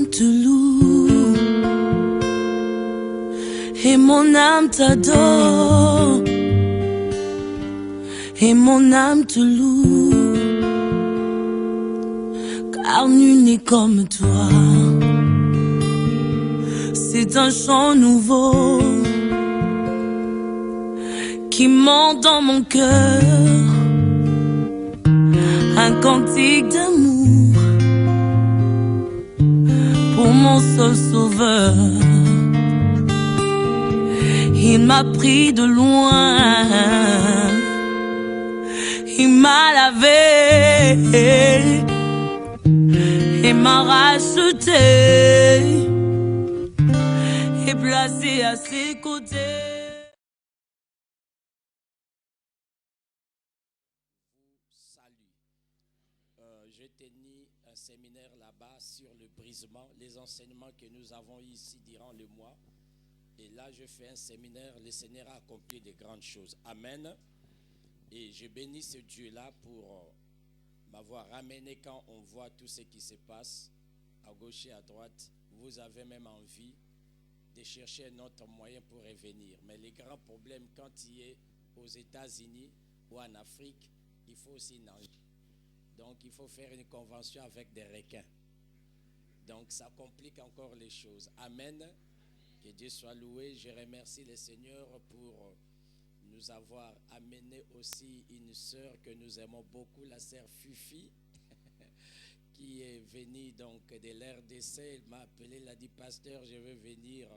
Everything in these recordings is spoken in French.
âme te loue et mon âme t'adore et mon âme te loue, car nul n'est comme toi. C'est un chant nouveau qui monte dans mon cœur, un cantique d'amour pour mon seul sauveur. Il m'a pris de loin, il m'a lavé et m'a racheté et placé à ses côtés. J'ai tenu un séminaire là-bas sur le brisement, les enseignements que nous avons ici durant le mois. Et là, je fais un séminaire, le Seigneur a accompli de grandes choses. Amen. Et je bénis ce Dieu-là pour m'avoir ramené quand on voit tout ce qui se passe à gauche et à droite. Vous avez même envie de chercher un autre moyen pour revenir. Mais les grands problèmes, quand il est aux États-Unis ou en Afrique, il faut aussi nager. Donc, il faut faire une convention avec des requins. Donc, ça complique encore les choses. Amen. Que Dieu soit loué. Je remercie le Seigneur pour nous avoir amené aussi une sœur que nous aimons beaucoup, la sœur Fufi, qui est venue donc de l'RDC. Elle m'a appelé, elle a dit, pasteur, je veux venir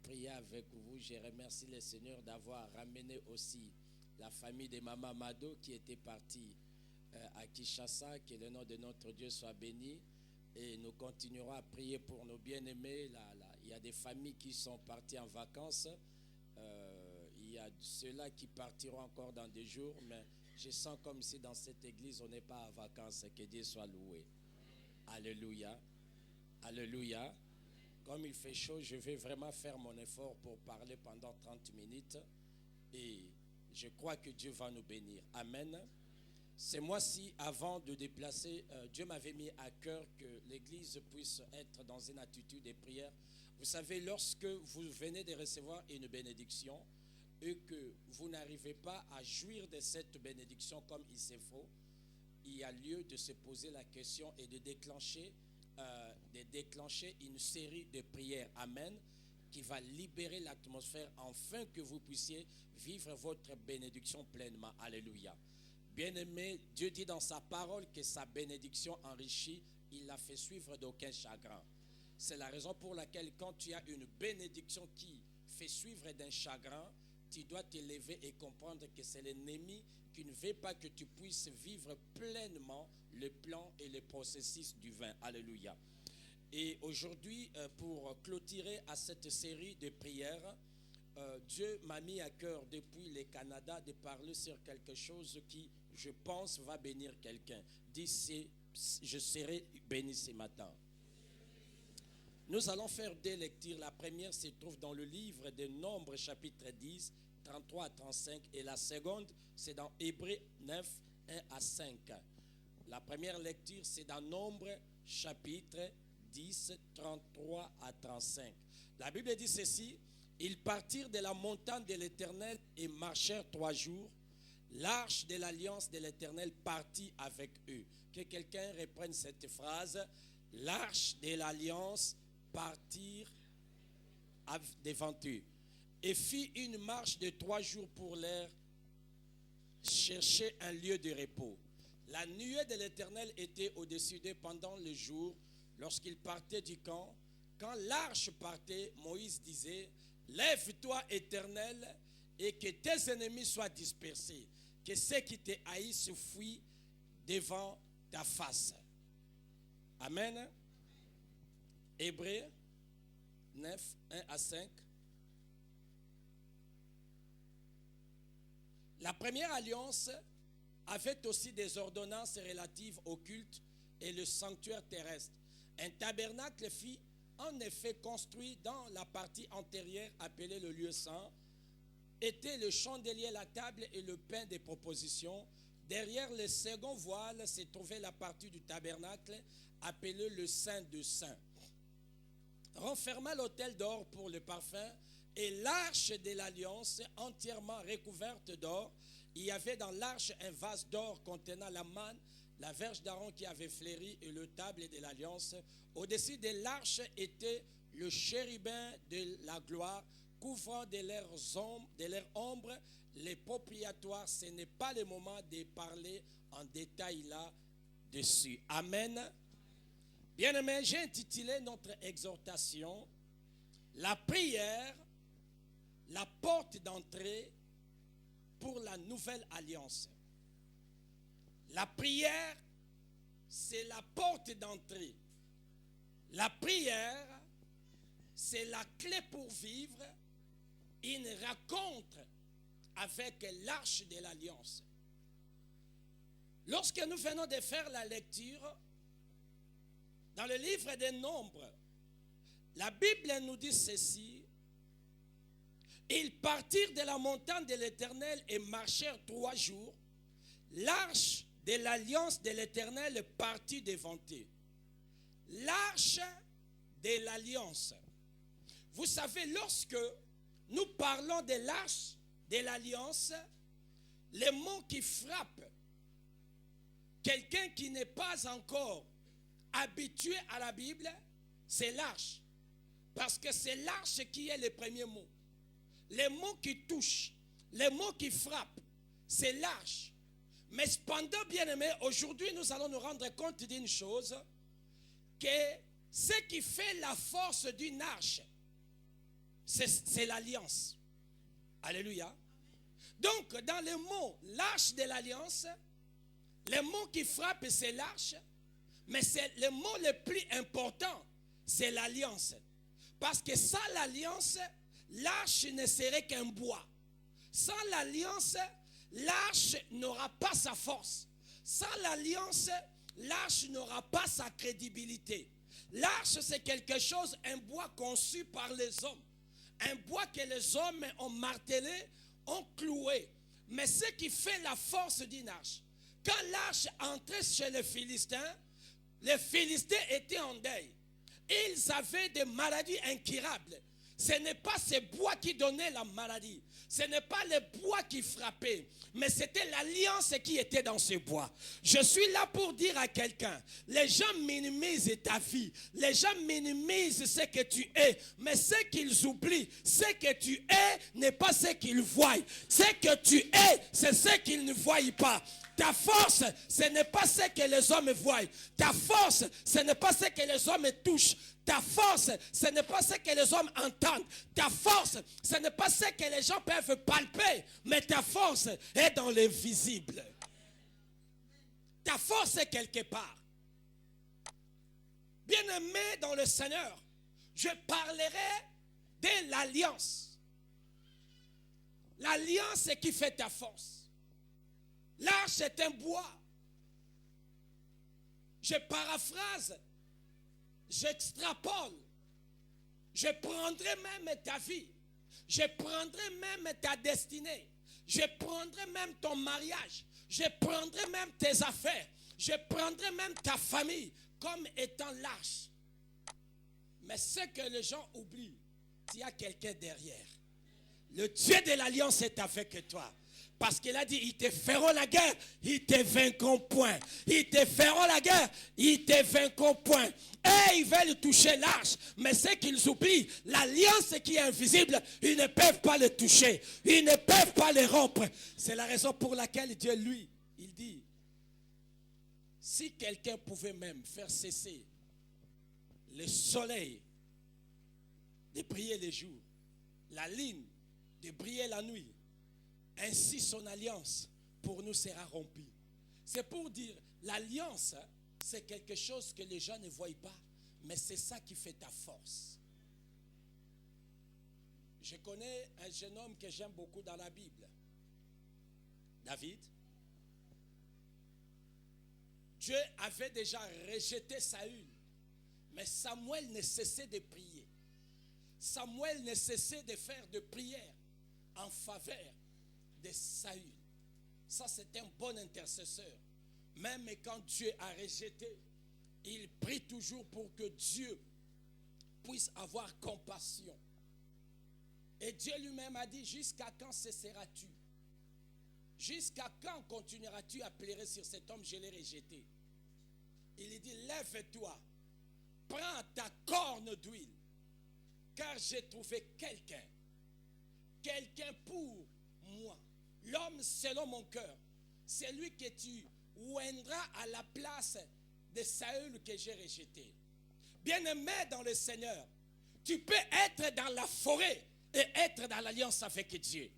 prier avec vous. Je remercie le Seigneur d'avoir ramené aussi la famille de Maman Mado qui était partie à Kinshasa. Que le nom de notre Dieu soit béni. Et nous continuerons à prier pour nos bien-aimés. Il y a des familles qui sont parties en vacances. Il y a ceux-là qui partiront encore dans des jours. Mais je sens comme si dans cette église, on n'est pas en vacances. Que Dieu soit loué. Alléluia. Alléluia. Comme il fait chaud, je vais vraiment faire mon effort pour parler pendant 30 minutes. Et je crois que Dieu va nous bénir. Amen. Ce mois-ci, avant de déplacer, Dieu m'avait mis à cœur que l'Église puisse être dans une attitude de prière. Vous savez, lorsque vous venez de recevoir une bénédiction et que vous n'arrivez pas à jouir de cette bénédiction comme il se faut, il y a lieu de se poser la question et de déclencher une série de prières. Amen. Qui va libérer l'atmosphère afin que vous puissiez vivre votre bénédiction pleinement. Alléluia. Bien-aimé, Dieu dit dans sa parole que sa bénédiction enrichit, il la fait suivre d'aucun chagrin. C'est la raison pour laquelle quand tu as une bénédiction qui fait suivre d'un chagrin, tu dois te lever et comprendre que c'est l'ennemi qui ne veut pas que tu puisses vivre pleinement le plan et le processus du vin. Alléluia. Et aujourd'hui, pour clôturer à cette série de prières, Dieu m'a mis à cœur depuis le Canada de parler sur quelque chose qui, je pense, va bénir quelqu'un. Dis, je serai béni ce matin. Nous allons faire deux lectures. La première se trouve dans le livre de Nombres, chapitre 10, 33 à 35. Et la seconde, c'est dans Hébreux 9, 1 à 5. La première lecture, c'est dans Nombres, chapitre 10, 33 à 35. La Bible dit ceci. Ils partirent de la montagne de l'Éternel et marchèrent 3 jours. L'arche de l'alliance de l'Éternel partit avec eux. Que quelqu'un reprenne cette phrase. L'arche de l'alliance partit devant eux. Et fit une marche de 3 jours pour leur chercher un lieu de repos. La nuée de l'Éternel était au-dessus d'eux pendant le jour, lorsqu'ils partaient du camp. Quand l'arche partait, Moïse disait, lève-toi, Éternel, et que tes ennemis soient dispersés, que ceux qui te haïssent fuient devant ta face. Amen. Hébreux 9, 1 à 5. La première alliance avait aussi des ordonnances relatives au culte et le sanctuaire terrestre. Un tabernacle fut en effet construit dans la partie antérieure appelée le lieu saint, était le chandelier, la table et le pain des propositions, derrière le second voile se trouvait la partie du tabernacle appelée le Saint de Saints. Renferma l'autel d'or pour le parfum et l'arche de l'alliance entièrement recouverte d'or. Il y avait dans l'arche un vase d'or contenant la manne, la verge d'Aaron qui avait fleuri et le table de l'alliance. Au-dessus de l'arche était le chérubin de la gloire, couvrant de leur ombre les propitiatoires. Ce n'est pas le moment de parler en détail là-dessus. Amen. Bien-aimés, j'ai intitulé notre exhortation « La prière, la porte d'entrée pour la nouvelle alliance ». La prière, c'est la porte d'entrée. La prière, c'est la clé pour vivre une rencontre avec l'arche de l'alliance. Lorsque nous venons de faire la lecture, dans le livre des Nombres, la Bible nous dit ceci. Ils partirent de la montagne de l'Éternel et marchèrent 3 jours. L'arche de l'alliance de l'Éternel partit devant eux. L'arche de l'alliance. Vous savez, lorsque nous parlons de l'arche de l'alliance, le mot qui frappe quelqu'un qui n'est pas encore habitué à la Bible, c'est l'arche. Parce que c'est l'arche qui est le premier mot. Les mots qui touchent, les mots qui frappent, c'est l'arche. Mais cependant, bien-aimés, aujourd'hui, nous allons nous rendre compte d'une chose, que ce qui fait la force d'une arche, c'est l'alliance. Alléluia. Donc, dans le mot, l'arche de l'alliance, le mot qui frappe, c'est l'arche, mais c'est le mot le plus important, c'est l'alliance. Parce que sans l'alliance, l'arche ne serait qu'un bois. Sans l'alliance, l'arche n'aura pas sa force. Sans l'alliance, l'arche n'aura pas sa crédibilité. L'arche, c'est quelque chose, un bois conçu par les hommes. Un bois que les hommes ont martelé, ont cloué. Mais ce qui fait la force d'une arche, quand l'arche entrait chez les Philistins étaient en deuil. Ils avaient des maladies incurables. Ce n'est pas ce bois qui donnait la maladie. Ce n'est pas le bois qui frappait, mais c'était l'alliance qui était dans ce bois. Je suis là pour dire à quelqu'un, les gens minimisent ta vie, les gens minimisent ce que tu es, mais ce qu'ils oublient, ce que tu es n'est pas ce qu'ils voient. Ce que tu es, c'est ce qu'ils ne voient pas. Ta force, ce n'est pas ce que les hommes voient. Ta force, ce n'est pas ce que les hommes touchent. Ta force, ce n'est pas ce que les hommes entendent. Ta force, ce n'est pas ce que les gens peuvent palper. Mais ta force est dans l'invisible. Ta force est quelque part. Bien-aimé dans le Seigneur, je parlerai de l'alliance. L'alliance qui fait ta force. L'arche est un bois. Je paraphrase, j'extrapole. Je prendrai même ta vie. Je prendrai même ta destinée. Je prendrai même ton mariage. Je prendrai même tes affaires. Je prendrai même ta famille comme étant l'arche. Mais ce que les gens oublient, il y a quelqu'un derrière. Le Dieu de l'alliance est avec toi. Parce qu'il a dit, ils te feront la guerre, ils te vaincront point. Ils te feront la guerre, ils te vaincront point. Et ils veulent toucher l'arche. Mais ce qu'ils oublient, l'alliance qui est invisible, ils ne peuvent pas le toucher. Ils ne peuvent pas le rompre. C'est la raison pour laquelle Dieu, lui, il dit, si quelqu'un pouvait même faire cesser le soleil de briller le jour, la lune de briller la nuit, ainsi son alliance pour nous sera rompue. C'est pour dire, l'alliance, c'est quelque chose que les gens ne voient pas, mais c'est ça qui fait ta force. Je connais un jeune homme que j'aime beaucoup dans la Bible, David. Dieu avait déjà rejeté Saül, mais Samuel ne cessait de prier. Samuel ne cessait de faire de prières en faveur de Saül. Ça, c'est un bon intercesseur. Même quand Dieu a rejeté, il prie toujours pour que Dieu puisse avoir compassion. Et Dieu lui-même a dit, jusqu'à quand cesseras-tu? Jusqu'à quand continueras-tu à pleurer sur cet homme? Je l'ai rejeté. Il dit, lève-toi, prends ta corne d'huile, car j'ai trouvé quelqu'un pour moi. L'homme selon mon cœur, c'est lui que tu oindras à la place de Saül que j'ai rejeté. Bien-aimé dans le Seigneur, tu peux être dans la forêt et être dans l'alliance avec Dieu.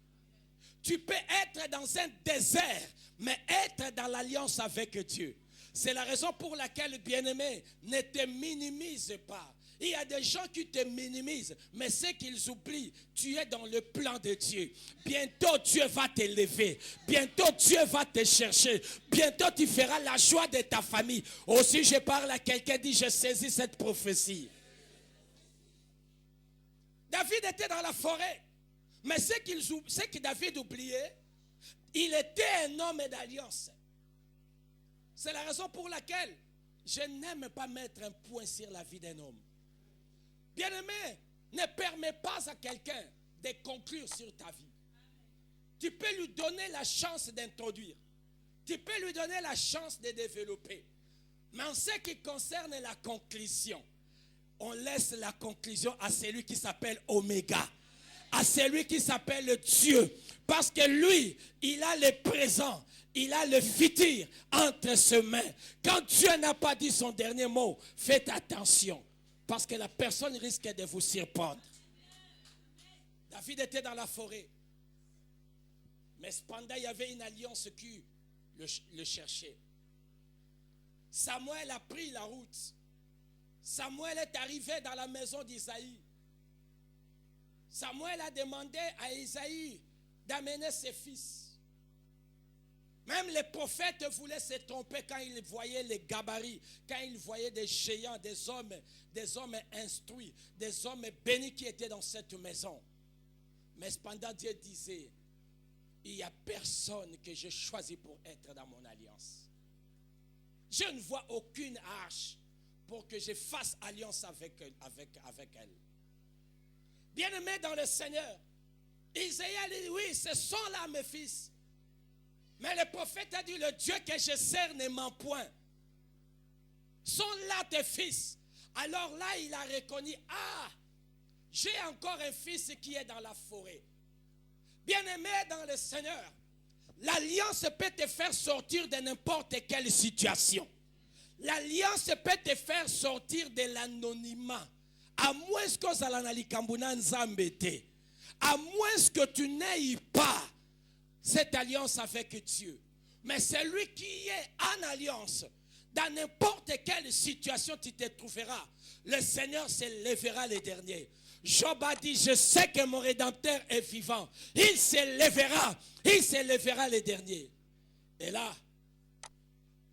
Tu peux être dans un désert, mais être dans l'alliance avec Dieu. C'est la raison pour laquelle, bien-aimé, ne te minimise pas. Il y a des gens qui te minimisent, mais ce qu'ils oublient, tu es dans le plan de Dieu. Bientôt, Dieu va t'élever. Bientôt, Dieu va te chercher. Bientôt, tu feras la joie de ta famille. Aussi, je parle à quelqu'un, dit, je saisis cette prophétie. David était dans la forêt. Mais ce que David oubliait, il était un homme d'alliance. C'est la raison pour laquelle je n'aime pas mettre un point sur la vie d'un homme. Bien-aimé, ne permets pas à quelqu'un de conclure sur ta vie. Tu peux lui donner la chance d'introduire. Tu peux lui donner la chance de développer. Mais en ce qui concerne la conclusion, on laisse la conclusion à celui qui s'appelle Oméga, à celui qui s'appelle Dieu. Parce que lui, il a le présent, il a le futur entre ses mains. Quand Dieu n'a pas dit son dernier mot, faites attention. Parce que la personne risque de vous surprendre. David était dans la forêt. Mais cependant, il y avait une alliance qui le cherchait. Samuel a pris la route. Samuel est arrivé dans la maison d'Isaïe. Samuel a demandé à Isaïe d'amener ses fils. Même les prophètes voulaient se tromper quand ils voyaient les gabarits, quand ils voyaient des géants, des hommes instruits, des hommes bénis qui étaient dans cette maison. Mais cependant, Dieu disait, il n'y a personne que j'ai choisi pour être dans mon alliance. Je ne vois aucune arche pour que je fasse alliance avec elle. Bien-aimé dans le Seigneur, Isaïe a dit, oui, ce sont là mes fils. Mais le prophète a dit, le Dieu que je sers ne ment point. Sont là tes fils. Alors là, il a reconnu, j'ai encore un fils qui est dans la forêt. Bien-aimé dans le Seigneur, l'alliance peut te faire sortir de n'importe quelle situation. L'alliance peut te faire sortir de l'anonymat. À moins que à moins que tu n'aies pas cette alliance avec Dieu. Mais celui qui est en alliance, dans n'importe quelle situation tu te trouveras, le Seigneur se lèvera les derniers. Job a dit, je sais que mon Rédempteur est vivant. Il se lèvera les derniers. Et là,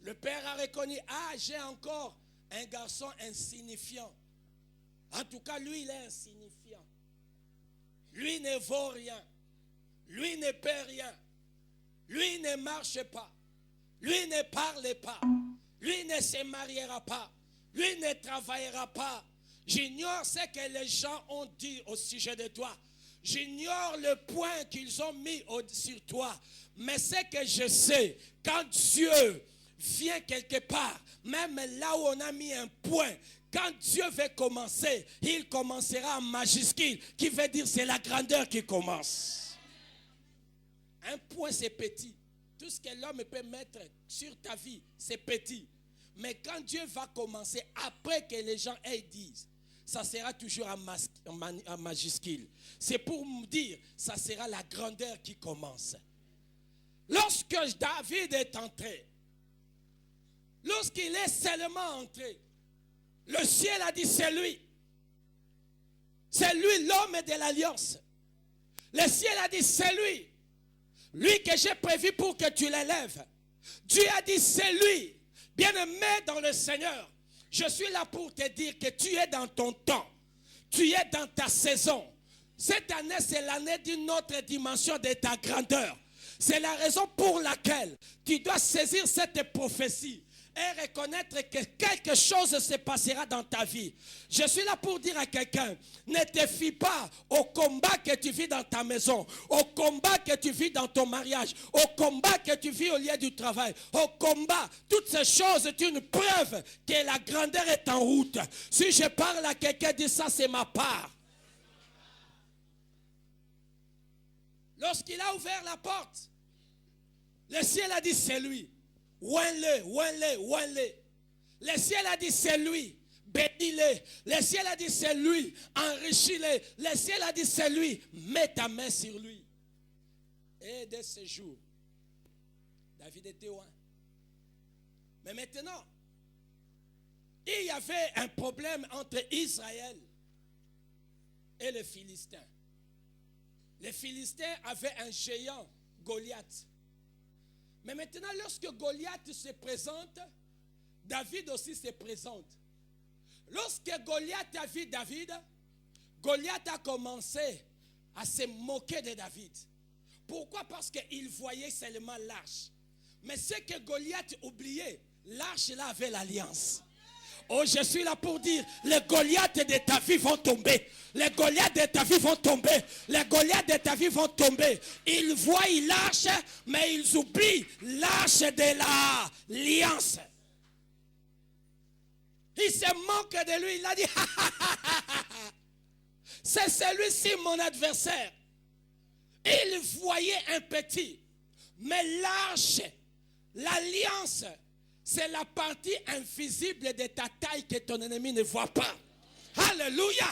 le père a reconnu, j'ai encore un garçon insignifiant. En tout cas, lui, il est insignifiant. Lui ne vaut rien. Lui ne paie rien. Lui ne marche pas. Lui ne parle pas. Lui ne se mariera pas. Lui ne travaillera pas. J'ignore ce que les gens ont dit au sujet de toi. J'ignore le point qu'ils ont mis sur toi. Mais ce que je sais, quand Dieu vient quelque part, même là où on a mis un point, quand Dieu veut commencer, il commencera en majuscule, qui veut dire c'est la grandeur qui commence. Un point, c'est petit. Tout ce que l'homme peut mettre sur ta vie, c'est petit. Mais quand Dieu va commencer, après que les gens disent, ça sera toujours en majuscule. C'est pour me dire, ça sera la grandeur qui commence. Lorsque David est entré, lorsqu'il est seulement entré, le ciel a dit, c'est lui. C'est lui l'homme de l'alliance. Le ciel a dit, c'est lui. Lui que j'ai prévu pour que tu l'élèves. Dieu a dit, c'est lui. Bien-aimé dans le Seigneur, je suis là pour te dire que tu es dans ton temps. Tu es dans ta saison. Cette année, c'est l'année d'une autre dimension de ta grandeur. C'est la raison pour laquelle tu dois saisir cette prophétie et reconnaître que quelque chose se passera dans ta vie. Je suis là pour dire à quelqu'un, ne te fie pas au combat que tu vis dans ta maison, au combat que tu vis dans ton mariage, au combat que tu vis au lieu du travail, au combat. Toutes ces choses sont une preuve que la grandeur est en route. Si je parle à quelqu'un, dis ça, c'est ma part. Lorsqu'il a ouvert la porte, le ciel a dit c'est lui. Ouin-le, ouin-le, ouin-le. Le ciel a dit c'est lui. Bénis-le. Le ciel a dit c'est lui. Enrichis-le. Le ciel a dit c'est lui. Mets ta main sur lui. Et dès ce jour, David était loin. Mais maintenant, il y avait un problème entre Israël et les Philistins. Les Philistins avaient un géant, Goliath. Mais maintenant, lorsque Goliath se présente, David aussi se présente. Lorsque Goliath a vu David, Goliath a commencé à se moquer de David. Pourquoi? Parce qu'il voyait seulement l'arche. Mais ce que Goliath oubliait, l'arche là avait l'alliance. Oh, je suis là pour dire, les Goliaths de ta vie vont tomber. Les Goliaths de ta vie vont tomber. Les Goliaths de ta vie vont tomber. Ils voient l'arche, mais ils oublient l'arche de l'alliance. Il se moque de lui. Il a dit, c'est celui-ci mon adversaire. Il voyait un petit. Mais l'arche, l'alliance, c'est la partie invisible de ta taille que ton ennemi ne voit pas. Alléluia.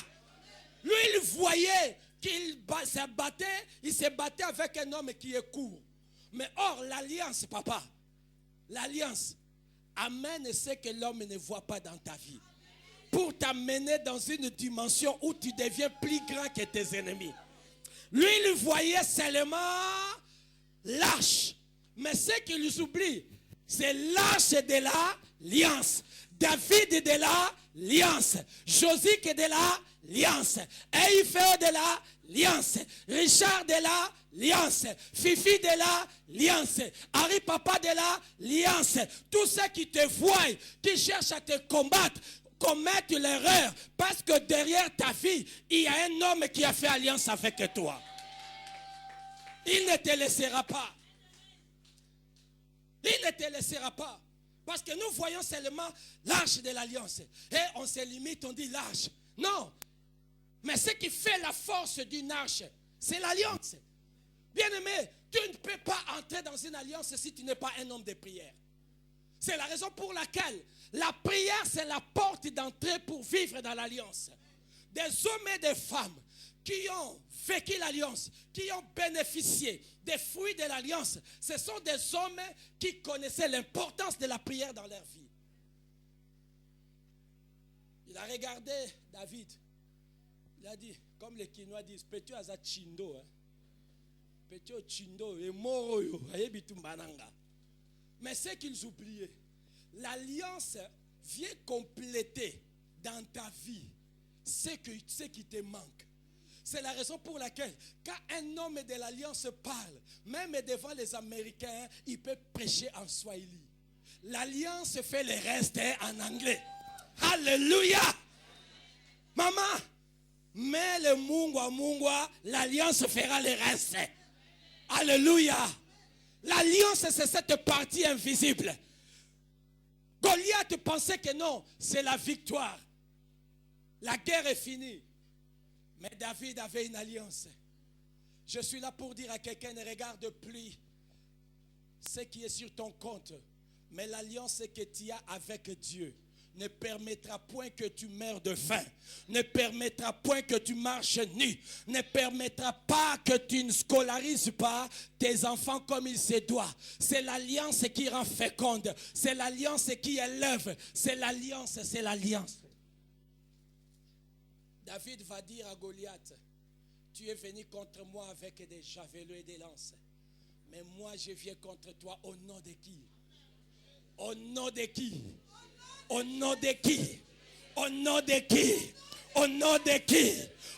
Lui, il voyait qu'il se battait avec un homme qui est court. Mais or, l'alliance, papa, l'alliance amène ce que l'homme ne voit pas dans ta vie. Pour t'amener dans une dimension où tu deviens plus grand que tes ennemis. Lui, il voyait seulement l'arche. Mais ce qu'il oublie, c'est l'arche de l'alliance. David de l'alliance. Josique de l'alliance. Eifeo de l'alliance. Richard de l'alliance. Fifi de l'alliance. Harry Papa de l'alliance. Tous ceux qui te voient, qui cherchent à te combattre, commettent l'erreur. Parce que derrière ta vie, il y a un homme qui a fait alliance avec toi. Il ne te laissera pas. Il ne te laissera pas. Parce que nous voyons seulement l'arche de l'alliance. Et on se limite, on dit l'arche. Non. Mais ce qui fait la force d'une arche, c'est l'alliance. Bien-aimé, tu ne peux pas entrer dans une alliance si tu n'es pas un homme de prière. C'est la raison pour laquelle la prière, c'est la porte d'entrée pour vivre dans l'alliance. Des hommes et des femmes qui ont vécu l'alliance, qui ont bénéficié des fruits de l'alliance, ce sont des hommes qui connaissaient l'importance de la prière dans leur vie. Il a regardé David. Il a dit, comme les Quinois disent, Petio aza chindo. Petio chindo, et moro, mais ce qu'ils oubliaient, l'alliance vient compléter dans ta vie ce qui te manque. C'est la raison pour laquelle, quand un homme de l'alliance parle, même devant les Américains, il peut prêcher en Swahili. L'alliance fait le reste en anglais. Alléluia! Maman, mais le mungwa, l'alliance fera le reste. Alléluia! L'alliance, c'est cette partie invisible. Goliath pensait que non, c'est la victoire. La guerre est finie. Mais David avait une alliance. Je suis là pour dire à quelqu'un, ne regarde plus ce qui est sur ton compte. Mais l'alliance que tu as avec Dieu ne permettra point que tu meurs de faim. Ne permettra point que tu marches nu. Ne permettra pas que tu ne scolarises pas tes enfants comme il se doit. C'est l'alliance qui rend féconde. C'est l'alliance qui élève. C'est l'alliance, c'est l'alliance. David va dire à Goliath, tu es venu contre moi avec des javelots et des lances. Mais moi je viens contre toi au nom de qui? Au nom de qui? Au nom de qui? Au nom de qui? Au nom de qui?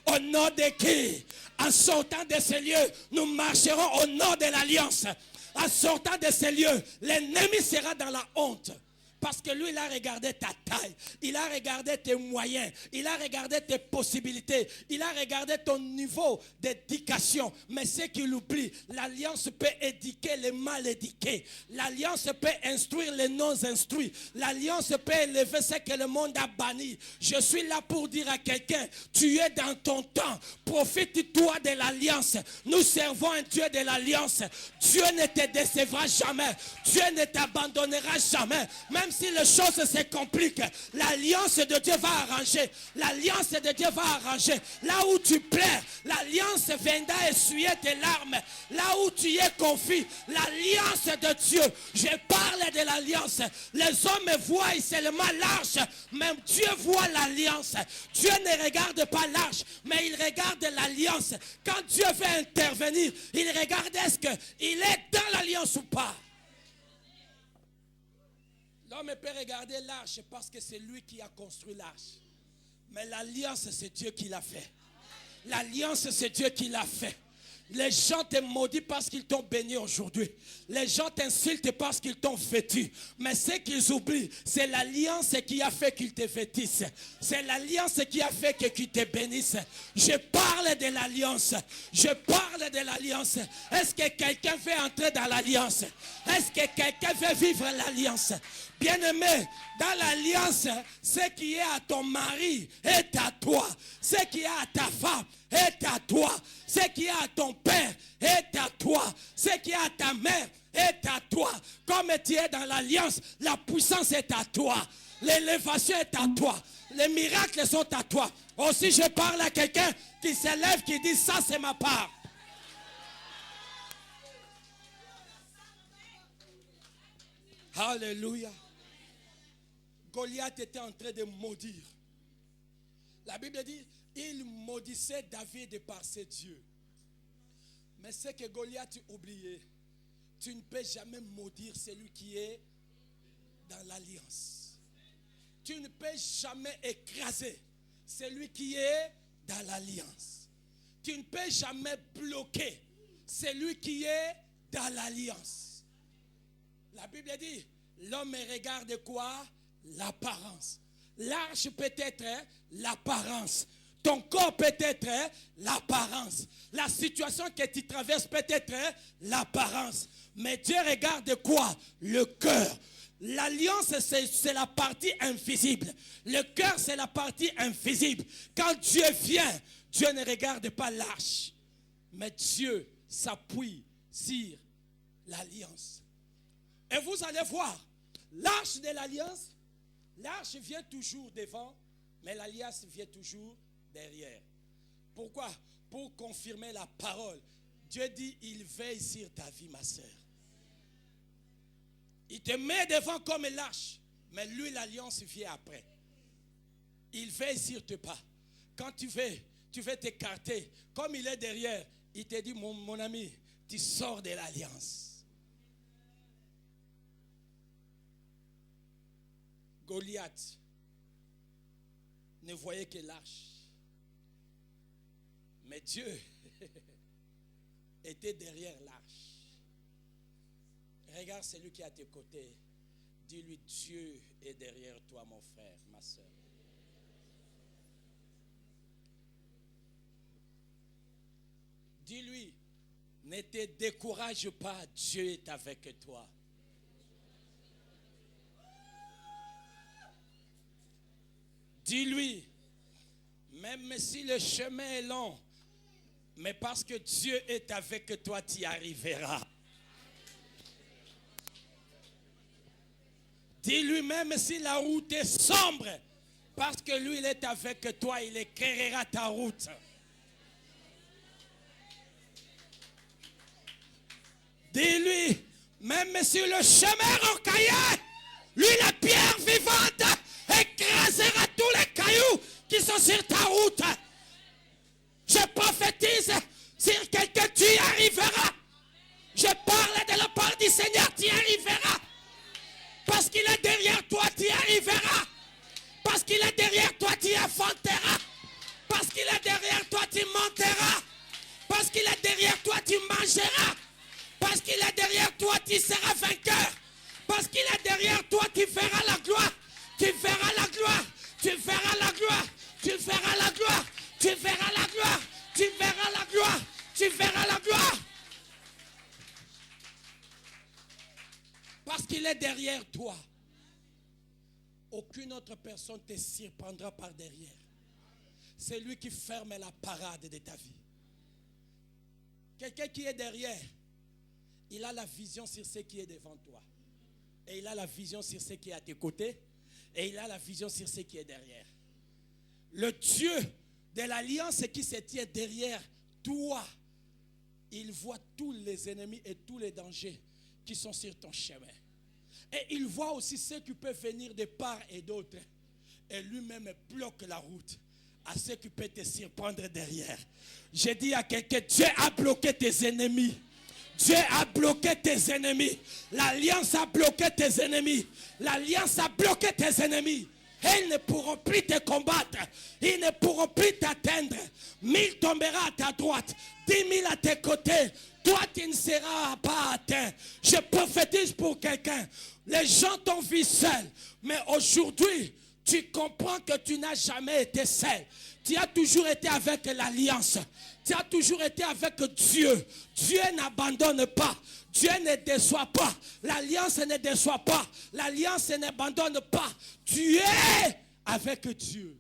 Au nom de qui? En sortant de ces lieux, nous marcherons au nom de l'alliance. En sortant de ces lieux, l'ennemi sera dans la honte. Parce que lui, il a regardé ta taille, il a regardé tes moyens, il a regardé tes possibilités, il a regardé ton niveau d'éducation. Mais ce qu'il oublie, l'alliance peut éduquer les mal éduqués. L'alliance peut instruire les non instruits. L'alliance peut élever ce que le monde a banni. Je suis là pour dire à quelqu'un, tu es dans ton temps. Profite-toi de l'alliance. Nous servons un Dieu de l'alliance. Dieu ne te décevra jamais. Dieu ne t'abandonnera jamais. Même si les choses se compliquent, l'alliance de Dieu va arranger. L'alliance de Dieu va arranger. Là où tu pleures, l'alliance viendra essuyer tes larmes. Là où tu es confus, l'alliance de Dieu. Je parle de l'alliance. Les hommes voient seulement l'arche, même Dieu voit l'alliance. Dieu ne regarde pas l'arche, mais il regarde l'alliance. Quand Dieu veut intervenir, il regarde est-ce qu'il est dans l'alliance ou pas. L'homme peut regarder l'arche parce que c'est lui qui a construit l'arche. Mais l'alliance, c'est Dieu qui l'a fait. L'alliance, c'est Dieu qui l'a fait. Les gens te maudissent parce qu'ils t'ont béni aujourd'hui. Les gens t'insultent parce qu'ils t'ont vêtu. Mais ce qu'ils oublient, c'est l'alliance qui a fait qu'ils te vêtissent. C'est l'alliance qui a fait qu'ils te bénissent. Je parle de l'alliance. Je parle de l'alliance. Est-ce que quelqu'un veut entrer dans l'alliance? Est-ce que quelqu'un veut vivre l'alliance? Bien-aimé, dans l'alliance, ce qui est à ton mari est à toi. Ce qui est à ta femme est à toi. Ce qui est à ton père est à toi. Ce qui est à ta mère est à toi. Comme tu es dans l'alliance, la puissance est à toi. L'élévation est à toi. Les miracles sont à toi. Aussi, je parle à quelqu'un qui s'élève, qui dit ça, c'est ma part. Alléluia. Goliath était en train de maudire. La Bible dit, il maudissait David par ses dieux. Mais ce que Goliath oubliait, tu ne peux jamais maudire celui qui est dans l'alliance. Tu ne peux jamais écraser celui qui est dans l'alliance. Tu ne peux jamais bloquer celui qui est dans l'alliance. La Bible dit, l'homme regarde quoi? L'apparence. L'arche peut être l'apparence. Ton corps peut être l'apparence. La situation que tu traverses peut être l'apparence. Mais Dieu regarde quoi? Le cœur. L'alliance, c'est la partie invisible. Le cœur, c'est la partie invisible. Quand Dieu vient, Dieu ne regarde pas l'arche. Mais Dieu s'appuie sur l'alliance. Et vous allez voir, l'arche de l'alliance, l'arche vient toujours devant, mais l'alliance vient toujours derrière. Pourquoi? Pour confirmer la parole. Dieu dit, il veille sur ta vie, ma sœur. Il te met devant comme l'arche, mais lui, l'alliance vient après. Il veille sur tes pas. Quand tu veux t'écarter, comme il est derrière, il te dit, mon ami, tu sors de l'alliance. Goliath ne voyait que l'arche. Mais Dieu était derrière l'arche. Regarde celui qui est à tes côtés. Dis-lui, Dieu est derrière toi, mon frère, ma soeur. Dis-lui, ne te décourage pas, Dieu est avec toi. Dis-lui, même si le chemin est long, mais parce que Dieu est avec toi, tu y arriveras. Dis-lui, même si la route est sombre, parce que lui, il est avec toi, il éclairera ta route. Dis-lui, même si le chemin est rocaillé, lui, la pierre vivante, écrasera tous les cailloux qui sont sur ta route. Je prophétise sur quelqu'un, tu y arriveras. Je parle de la part du Seigneur, tu y arriveras. Parce qu'il est derrière toi, tu y arriveras. Parce qu'il est derrière toi, tu y affronteras. derrière toi, tu monteras. Parce qu'il est derrière toi, tu mangeras. Parce qu'il est derrière toi, tu seras vainqueur. Parce qu'il est derrière toi, tu verras la gloire. Tu verras la gloire. Tu verras la gloire. Tu verras la gloire. Tu verras la gloire. Tu verras la gloire. Tu verras la gloire. Parce qu'il est derrière toi. Aucune autre personne ne te surprendra par derrière. C'est lui qui ferme la parade de ta vie. Quelqu'un qui est derrière, il a la vision sur ce qui est devant toi. Et il a la vision sur ce qui est à tes côtés. Et il a la vision sur ce qui est derrière. Le Dieu de l'alliance qui se tient derrière toi, il voit tous les ennemis et tous les dangers qui sont sur ton chemin. Et il voit aussi ceux qui peuvent venir de part et d'autre. Et lui-même bloque la route à ceux qui peuvent te surprendre derrière. J'ai dit à quelqu'un, Dieu a bloqué tes ennemis. Dieu a bloqué tes ennemis. L'alliance a bloqué tes ennemis. L'alliance a bloqué tes ennemis. Et ils ne pourront plus te combattre. Ils ne pourront plus t'atteindre. 1000 tombera à ta droite. 10 000 à tes côtés. Toi, tu ne seras pas atteint. Je prophétise pour quelqu'un. Les gens t'ont vu seul. Mais aujourd'hui, tu comprends que tu n'as jamais été seul. Tu as toujours été avec l'alliance. Tu as toujours été avec Dieu. Dieu n'abandonne pas. Dieu ne déçoit pas. L'alliance ne déçoit pas. L'alliance n'abandonne pas. Tu es avec Dieu.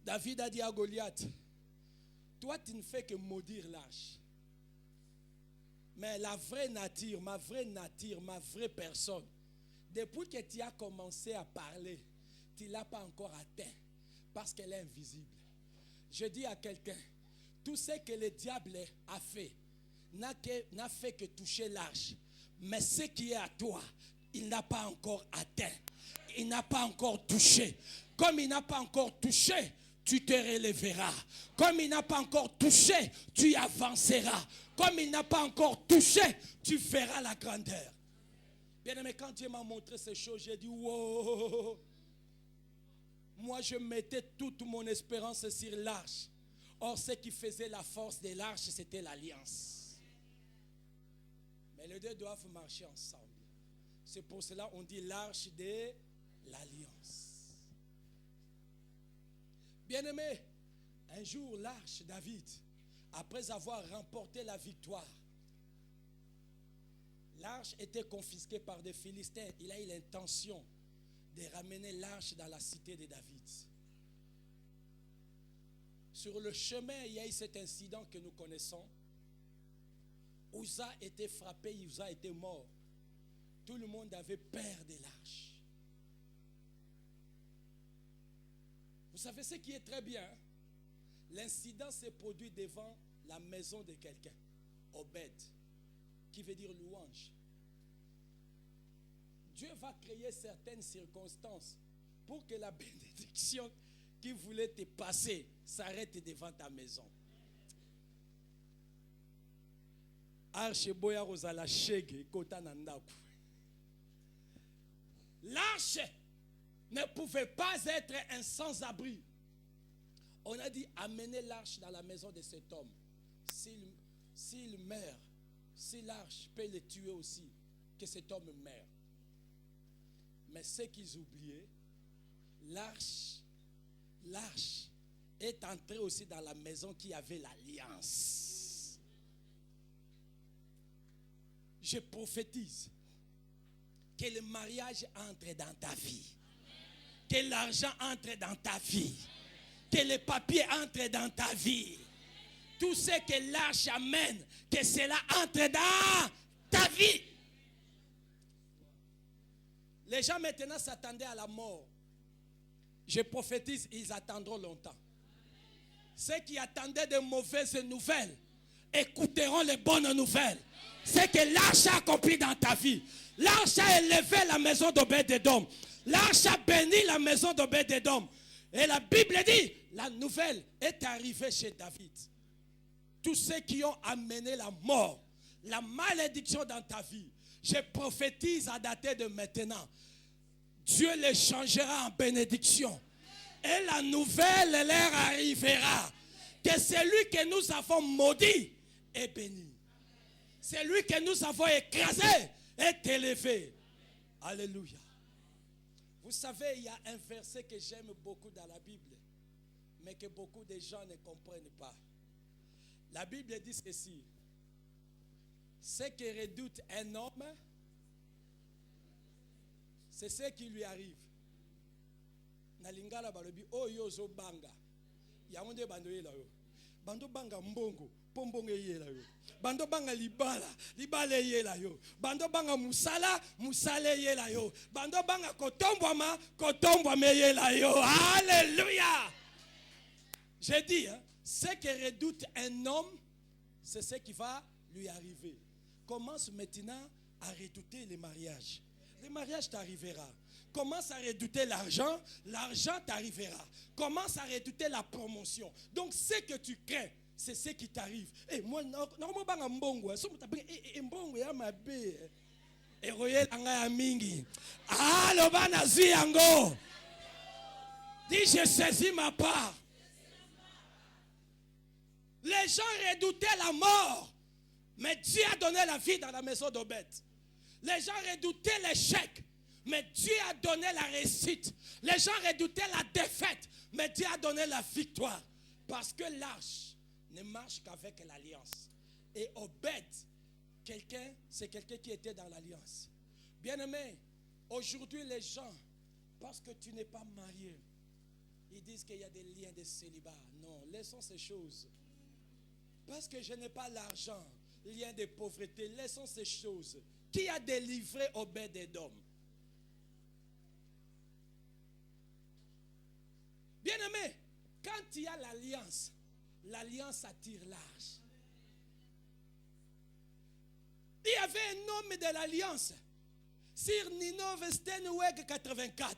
David a dit à Goliath, toi tu ne fais que maudire l'arche. Mais la vraie nature, ma vraie personne, depuis que tu as commencé à parler, tu ne l'as pas encore atteint parce qu'elle est invisible. Je dis à quelqu'un, tout ce que le diable a fait n'a fait que toucher l'arche. Mais ce qui est à toi, il n'a pas encore atteint. Il n'a pas encore touché. Comme il n'a pas encore touché, tu te relèveras. Comme il n'a pas encore touché, tu avanceras. Comme il n'a pas encore touché, tu verras la grandeur. Bien aimé, quand Dieu m'a montré ces choses, j'ai dit, wow. Moi, je mettais toute mon espérance sur l'arche. Or, ce qui faisait la force de l'arche, c'était l'alliance. Mais les deux doivent marcher ensemble. C'est pour cela qu'on dit l'arche de l'alliance. Bien-aimé, un jour, l'arche David, après avoir remporté la victoire, l'arche était confisquée par des Philistins. Il a eu l'intention de ramener l'arche dans la cité de David. Sur le chemin, il y a eu cet incident que nous connaissons. Uza était frappé, Uza était mort. Tout le monde avait peur de l'arche. Vous savez ce qui est très bien? L'incident s'est produit devant la maison de quelqu'un, Obed, qui veut dire louange. Dieu va créer certaines circonstances pour que la bénédiction qui voulait te passer s'arrête devant ta maison. L'arche ne pouvait pas être un sans-abri. On a dit amenez l'arche dans la maison de cet homme. S'il meurt, si l'arche peut le tuer aussi, que cet homme meurt. Mais ce qu'ils oubliaient, l'arche est entrée aussi dans la maison qui avait l'alliance. Je prophétise que le mariage entre dans ta vie, que l'argent entre dans ta vie, que les papiers entrent dans ta vie. Tout ce que l'arche amène, que cela entre dans ta vie. Les gens maintenant s'attendaient à la mort. Je prophétise, ils attendront longtemps. Ceux qui attendaient de mauvaises nouvelles écouteront les bonnes nouvelles. C'est que l'arche a accompli dans ta vie. L'arche a élevé la maison d'Obed-Édom. L'arche a béni la maison d'Obed-Édom. Et la Bible dit, la nouvelle est arrivée chez David. Tous ceux qui ont amené la mort, la malédiction dans ta vie, je prophétise à dater de maintenant. Dieu les changera en bénédiction. Et la nouvelle leur arrivera. Que celui que nous avons maudit est béni. Celui que nous avons écrasé est élevé. Alléluia. Vous savez, il y a un verset que j'aime beaucoup dans la Bible, mais que beaucoup de gens ne comprennent pas. La Bible dit ceci. Ce que redoute un homme, c'est ce qui lui arrive. Na lingala balobi oyo zo banga. Ya onde bando yela yo. Bando banga mbongo, pombongo yela yo. Bando banga libala, libala yela yo. Bando banga musala, musala yela yo. Bando banga kotombwama, kotombwama yela yo. Alléluia. J'ai dit, hein, ce que redoute un homme, c'est ce qui va lui arriver. Commence maintenant à redouter les mariages. Le mariage t'arrivera. Commence à redouter l'argent, l'argent t'arrivera. Commence à redouter la promotion. Donc ce que tu crains, c'est ce qui t'arrive. Et moi, normalement, banga mbongo, so mutabenga mbongo ya mabe. Et royel anga mingi. Ah, le bana ziango. Dis je saisis ma part. Les gens redoutaient la mort, mais Dieu a donné la vie dans la maison d'Obed. Les gens redoutaient l'échec, mais Dieu a donné la réussite. Les gens redoutaient la défaite, mais Dieu a donné la victoire. Parce que l'arche ne marche qu'avec l'alliance. Et Obed, c'est quelqu'un qui était dans l'alliance. Bien-aimé, aujourd'hui les gens, parce que tu n'es pas marié, ils disent qu'il y a des liens de célibat. Non, laissons ces choses. Parce que je n'ai pas l'argent, lien de pauvreté, laissons ces choses. Qui a délivré Obed-Edom? Bien-aimé, quand il y a l'alliance, l'alliance attire large. Il y avait un homme de l'alliance sur Ninove Stenweg 84.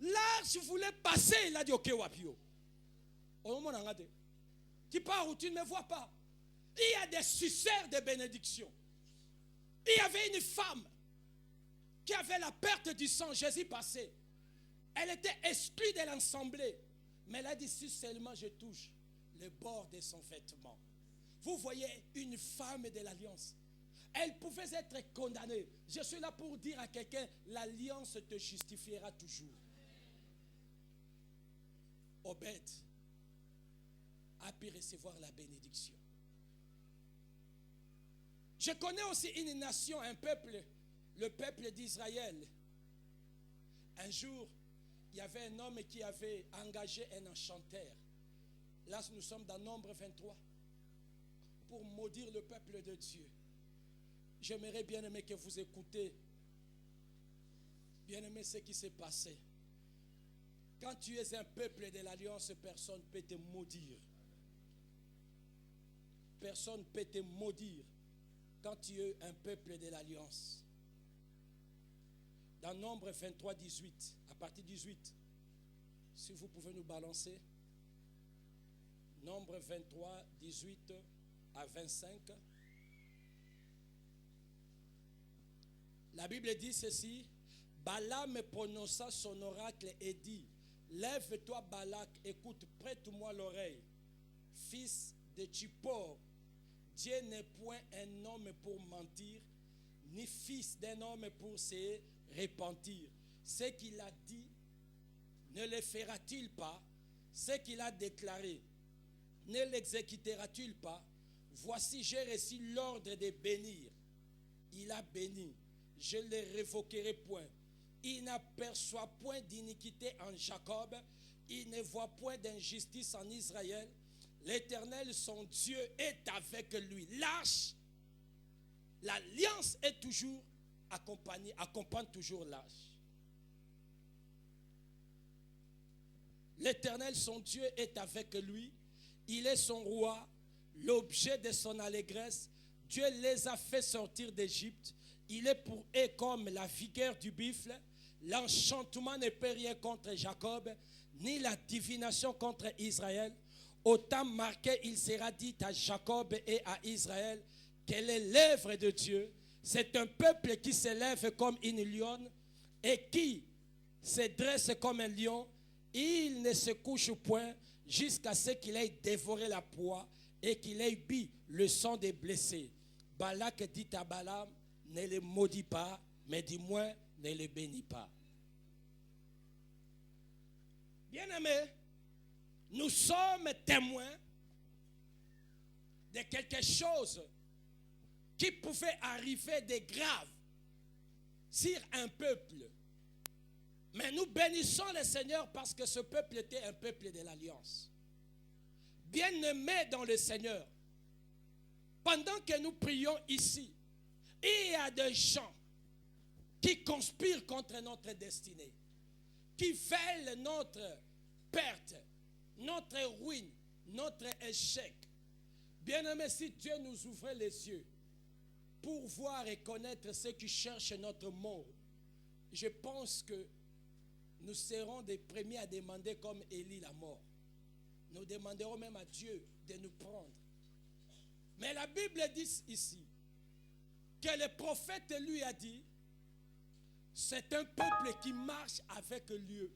L'arche voulait passer, il a dit ok wapio. Tu pars où tu ne me vois pas. Il y a des suceurs de bénédiction. Il y avait une femme qui avait la perte du sang, Jésus passait. Elle était exclue de l'assemblée. Mais elle a dit, si seulement je touche le bord de son vêtement. Vous voyez une femme de l'alliance. Elle pouvait être condamnée. Je suis là pour dire à quelqu'un, l'alliance te justifiera toujours. Obed a pu recevoir la bénédiction. Je connais aussi une nation, un peuple, le peuple d'Israël. Un jour, il y avait un homme qui avait engagé un enchanteur. Là, nous sommes dans Nombre 23 pour maudire le peuple de Dieu. J'aimerais bien aimer que vous écoutez, bien aimer ce qui s'est passé. Quand tu es un peuple de l'alliance, personne ne peut te maudire. Personne ne peut te maudire quand tu es un peuple de l'alliance. Dans Nombre 23, 18, à partir du 18, si vous pouvez nous balancer. Nombre 23, 18 à 25. La Bible dit ceci. Balaam prononça son oracle et dit, lève-toi Balak, écoute, prête-moi l'oreille. Fils de Tchippor, Dieu n'est point un homme pour mentir, ni fils d'un homme pour se repentir. Ce qu'il a dit, ne le fera-t-il pas? Ce qu'il a déclaré, ne l'exécutera-t-il pas? Voici, j'ai reçu l'ordre de bénir. Il a béni. Je ne le révoquerai point. Il n'aperçoit point d'iniquité en Jacob. Il ne voit point d'injustice en Israël. L'Éternel, son Dieu, est avec lui. L'arche, l'alliance est toujours accompagne toujours l'arche. L'Éternel, son Dieu, est avec lui. Il est son roi, l'objet de son allégresse. Dieu les a fait sortir d'Égypte. Il est pour eux comme la vigueur du buffle. L'enchantement ne peut rien contre Jacob, ni la divination contre Israël. Au temps marqué, il sera dit à Jacob et à Israël qu'elle est l'œuvre de Dieu. C'est un peuple qui s'élève comme une lionne et qui se dresse comme un lion Il ne se couche point jusqu'à ce qu'il ait dévoré la proie et qu'il ait bu le sang des blessés. Balak dit à Balaam, ne le maudis pas, mais du moins ne le bénis pas. Bien-aimés, nous sommes témoins de quelque chose qui pouvait arriver de grave sur un peuple. Mais nous bénissons le Seigneur parce que ce peuple était un peuple de l'Alliance. Bien-aimés dans le Seigneur, pendant que nous prions ici, il y a des gens qui conspirent contre notre destinée, qui veulent notre perte, notre ruine, notre échec. Bien-aimés, si Dieu nous ouvrait les yeux pour voir et connaître ceux qui cherchent notre mort, je pense que nous serons les premiers à demander comme Élie la mort. Nous demanderons même à Dieu de nous prendre. Mais la Bible dit ici que le prophète lui a dit, c'est un peuple qui marche avec Dieu.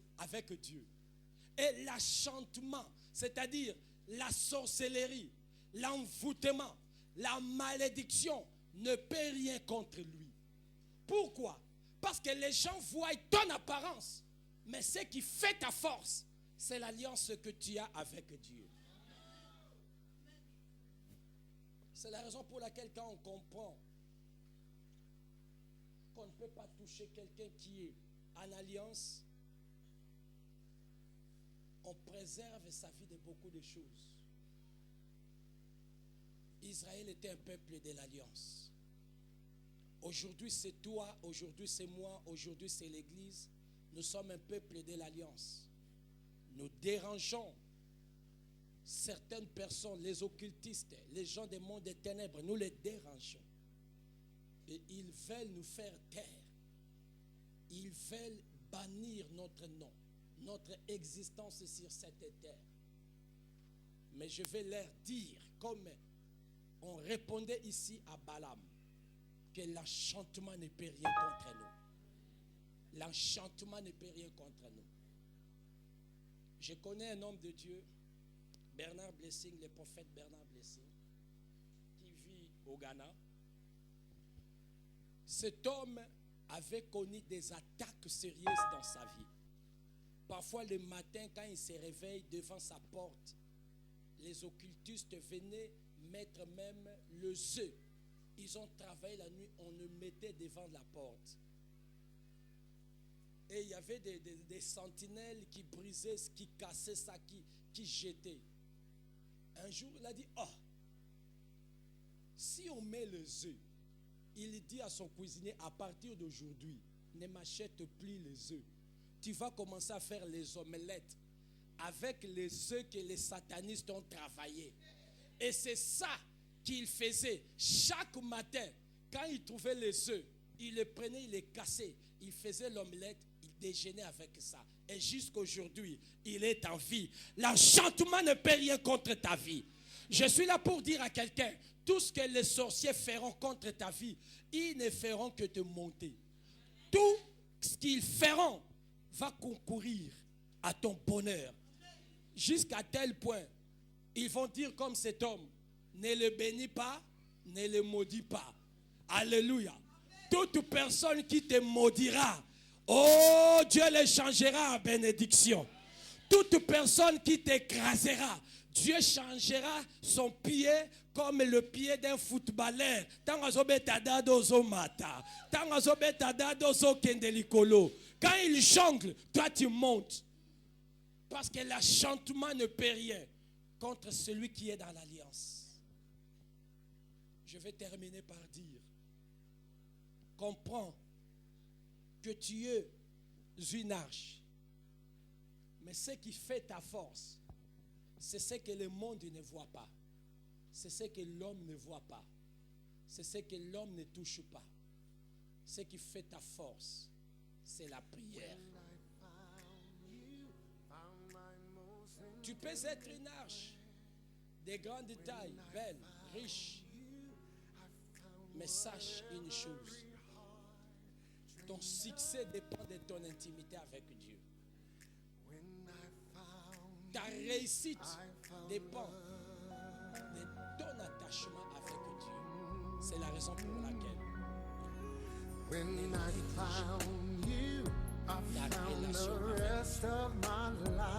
Et l'enchantement, c'est-à-dire la sorcellerie, l'envoûtement, la malédiction ne peut rien contre lui. Pourquoi? Parce que les gens voient ton apparence, mais ce qui fait ta force, c'est l'alliance que tu as avec Dieu. C'est la raison pour laquelle quand on comprend qu'on ne peut pas toucher quelqu'un qui est en alliance, on préserve sa vie de beaucoup de choses. Israël était un peuple de l'alliance. Aujourd'hui c'est toi, aujourd'hui c'est moi, aujourd'hui c'est l'Église. Nous sommes un peuple de l'alliance. Nous dérangeons certaines personnes, les occultistes, les gens des mondes des ténèbres, nous les dérangeons. Et ils veulent nous faire taire. Ils veulent bannir notre nom, notre existence sur cette terre. Mais je vais leur dire, comme on répondait ici à Balaam, que l'enchantement ne peut rien contre nous. L'enchantement ne peut rien contre nous. Je connais un homme de Dieu, Bernard Blessing, le prophète Bernard Blessing, qui vit au Ghana. Cet homme avait connu des attaques sérieuses dans sa vie. Parfois le matin, quand il se réveille devant sa porte, les occultistes venaient mettre même le œuf. Ils ont travaillé la nuit, on le mettait devant la porte. Et il y avait des sentinelles qui brisaient, qui cassaient ça, qui jetaient. Un jour, il a dit, oh, si on met les œufs, il dit à son cuisinier, à partir d'aujourd'hui, ne m'achète plus les œufs. Tu vas commencer à faire les omelettes avec les œufs que les satanistes ont travaillé. Et c'est ça qu'il faisait chaque matin. Quand il trouvait les œufs, il les prenait, il les cassait. Il faisait l'omelette, il déjeunait avec ça. Et jusqu'aujourd'hui, il est en vie. L'enchantement ne peut rien contre ta vie. Je suis là pour dire à quelqu'un, tout ce que les sorciers feront contre ta vie, ils ne feront que te monter. Tout ce qu'ils feront va concourir à ton bonheur. Jusqu'à tel point, ils vont dire comme cet homme, ne le bénis pas, ne le maudis pas. Alléluia. Toute personne qui te maudira, oh, Dieu le changera en bénédiction. Toute personne qui t'écrasera, Dieu changera son pied comme le pied d'un footballeur. Quand il jongle, toi tu montes. Parce que l'enchantement ne peut rien contre celui qui est dans l'alliance. Je vais terminer par dire, comprends que tu es une arche. Mais ce qui fait ta force, c'est ce que le monde ne voit pas. C'est ce que l'homme ne voit pas. C'est ce que l'homme ne touche pas. Ce qui fait ta force, c'est la prière. Tu peux être une arche de grande taille, belle, riche. Mais sache une chose. Ton succès dépend de ton intimité avec Dieu. Ta réussite dépend de ton attachement avec Dieu. C'est la raison pour laquelle When I found you, I found the rest of my life.